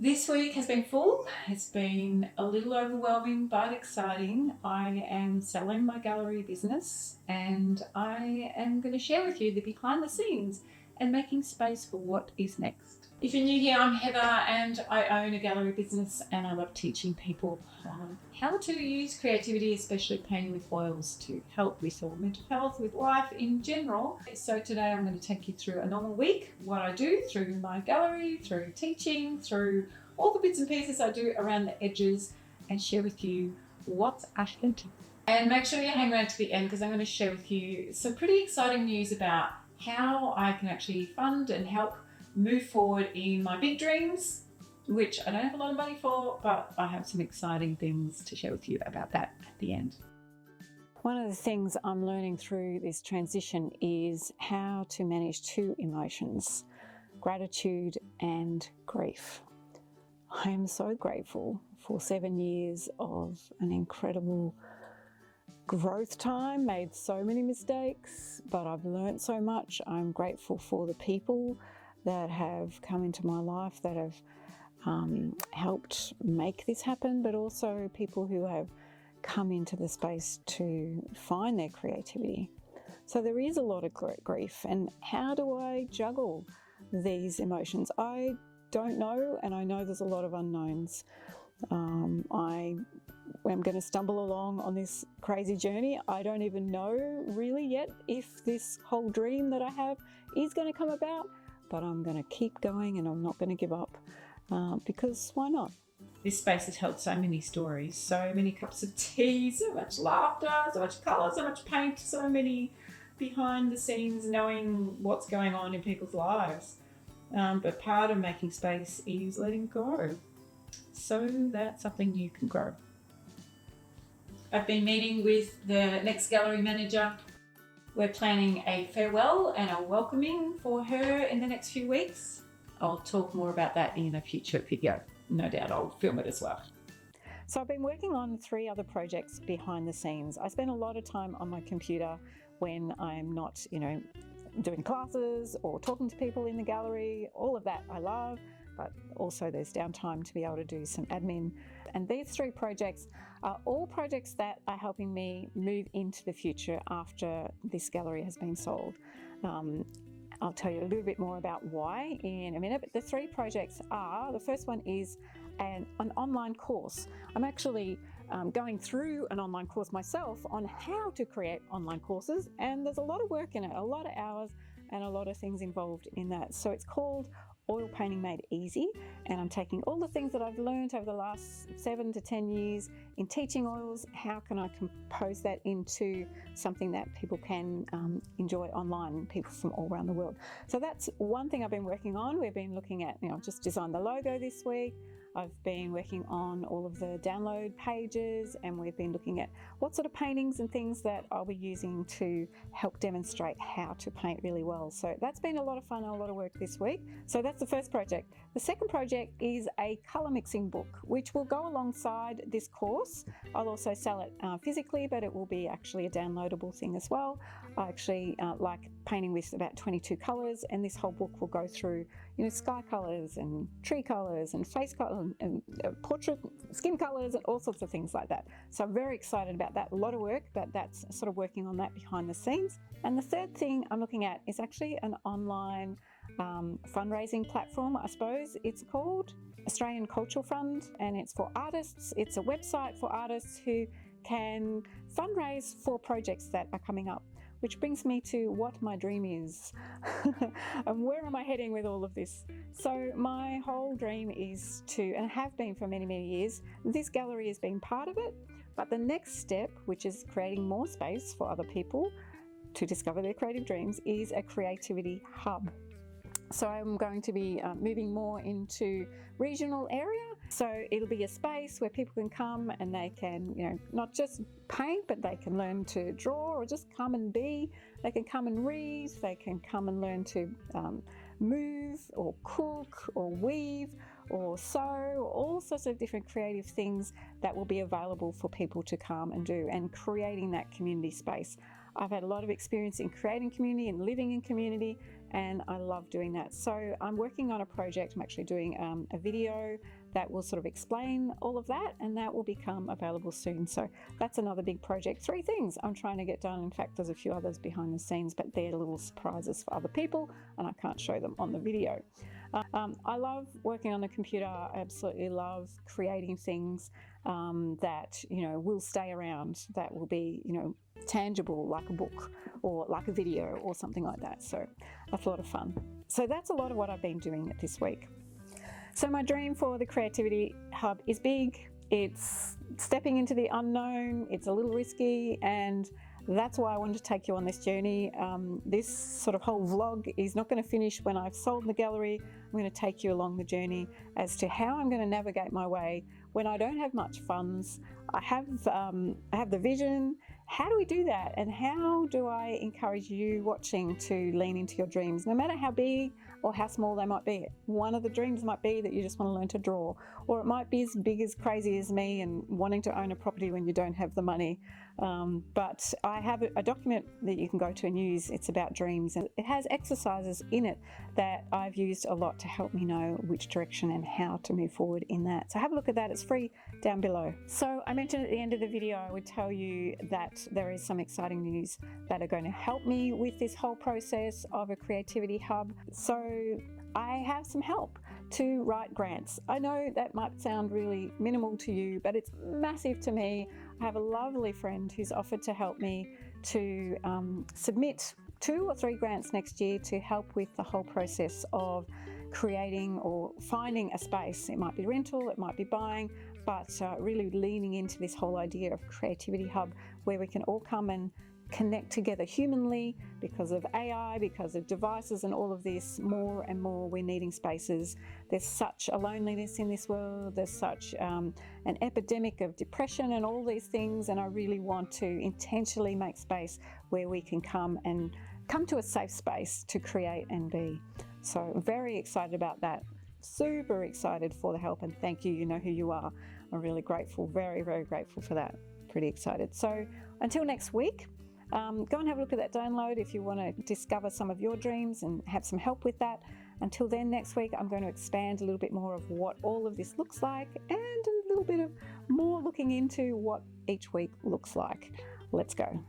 This week has been full. It's been a little overwhelming but exciting. I am selling my gallery business and I am going to share with you the behind the scenes and making space for what is next. If you're new here, I'm Heather and I own a gallery business and I love teaching people how to use creativity, especially painting with oils, to help with your mental health, with life in general. So today I'm going to take you through a normal week, what I do through my gallery, through teaching, through all the bits and pieces I do around the edges, and share with you what's ahead. And make sure you hang around to the end because I'm going to share with you some pretty exciting news about how I can actually fund and help move forward in my big dreams, which I don't have a lot of money for, but I have some exciting things to share with you about that at the end. One of the things I'm learning through this transition is how to manage two emotions, gratitude and grief. I am so grateful for 7 years of an incredible growth time, made so many mistakes, but I've learned so much. I'm grateful for the people that have come into my life that have helped make this happen, but also people who have come into the space to find their creativity. So there is a lot of grief, and how do I juggle these emotions? I don't know, and I know there's a lot of unknowns. I am going to stumble along on this crazy journey. I don't even know really yet if this whole dream that I have is going to come about, but I'm going to keep going and I'm not going to give up because why not? This space has held so many stories, so many cups of tea, so much laughter, so much colour, so much paint, so many behind the scenes knowing what's going on in people's lives. But part of making space is letting go so that something new can grow. I've been meeting with the next gallery manager. We're planning a farewell and a welcoming for her in the next few weeks. I'll talk more about that in a future video. No doubt I'll film it as well. So I've been working on 3 other projects behind the scenes. I spend a lot of time on my computer when I'm not, doing classes or talking to people in the gallery. All of that I love, but also there's downtime to be able to do some admin. And these 3 projects are all projects that are helping me move into the future after this gallery has been sold. I'll tell you a little bit more about why in a minute, but the 3 projects are, the first one is an online course. I'm actually going through an online course myself on how to create online courses, and there's a lot of work in it, a lot of hours and a lot of things involved in that. So it's called Oil Painting Made Easy, and I'm taking all the things that I've learned over the last 7 to 10 years in teaching oils. How can I compose that into something that people can enjoy online, people from all around the world? So that's one thing I've been working on. We've been looking at, just designed the logo this week. I've been working on all of the download pages, and we've been looking at what sort of paintings and things that I'll be using to help demonstrate how to paint really well. So that's been a lot of fun and a lot of work this week. So that's the first project. The second project is a colour mixing book, which will go alongside this course. I'll also sell it physically, but it will be actually a downloadable thing as well. I actually like painting with about 22 colours, and this whole book will go through sky colours and tree colours and face colours and portrait skin colours and all sorts of things like that. So I'm very excited about that. A lot of work, but that's sort of working on that behind the scenes. And the third thing I'm looking at is actually an online fundraising platform, I suppose it's called Australian Cultural Fund, and it's for artists. It's a website for artists who can fundraise for projects that are coming up. Which brings me to what my dream is and where am I heading with all of this? So my whole dream is to, and have been for many, many years, this gallery has been part of it, but the next step, which is creating more space for other people to discover their creative dreams, is a creativity hub. So I'm going to be moving more into regional area. So it'll be a space where people can come and they can, not just paint, but they can learn to draw or just come and be. They can come and read. They can come and learn to move or cook or weave or sew, all sorts of different creative things that will be available for people to come and do, and creating that community space. I've had a lot of experience in creating community and living in community, and I love doing that. So I'm working on a project. I'm actually doing a video that will sort of explain all of that, and that will become available soon. So that's another big project. 3 things I'm trying to get done. In fact, there's a few others behind the scenes, but they're little surprises for other people, and I can't show them on the video. I love working on the computer. I absolutely love creating things that, you know, will stay around, that will be, you know, tangible, like a book or like a video or something like that. So that's a lot of fun. So that's a lot of what I've been doing this week. So my dream for the Creativity Hub is big. It's stepping into the unknown. It's a little risky, and that's why I wanted to take you on this journey. This sort of whole vlog is not going to finish when I've sold the gallery. I'm going to take you along the journey as to how I'm going to navigate my way when I don't have much funds. I have the vision. How do we do that? And how do I encourage you watching to lean into your dreams, no matter how big or how small they might be? One of the dreams might be that you just want to learn to draw, or it might be as big, as crazy as me and wanting to own a property when you don't have the money. But I have a document that you can go to and use. It's about dreams, and it has exercises in it that I've used a lot to help me know which direction and how to move forward in that. So have a look at that. It's free down below. So I mentioned at the end of the video, I would tell you that there is some exciting news that are going to help me with this whole process of a Creativity Hub. So I have some help to write grants. I know that might sound really minimal to you, but it's massive to me. I have a lovely friend who's offered to help me to submit 2 or 3 grants next year to help with the whole process of creating or finding a space. It might be rental, it might be buying, but really leaning into this whole idea of Creativity Hub, where we can all come and connect together humanly because of AI, because of devices and all of this. More and more we're needing spaces. There's such a loneliness in this world. There's such an epidemic of depression and all these things, and I really want to intentionally make space where we can come to a safe space to create and be. So I'm very excited about that. Super excited for the help, and thank you. You know who you are. I'm really grateful, very, very grateful for that. Pretty excited. So until next week, go and have a look at that download if you want to discover some of your dreams and have some help with that. Until then, next week, I'm going to expand a little bit more of what all of this looks like, and a little bit of more looking into what each week looks like. Let's go.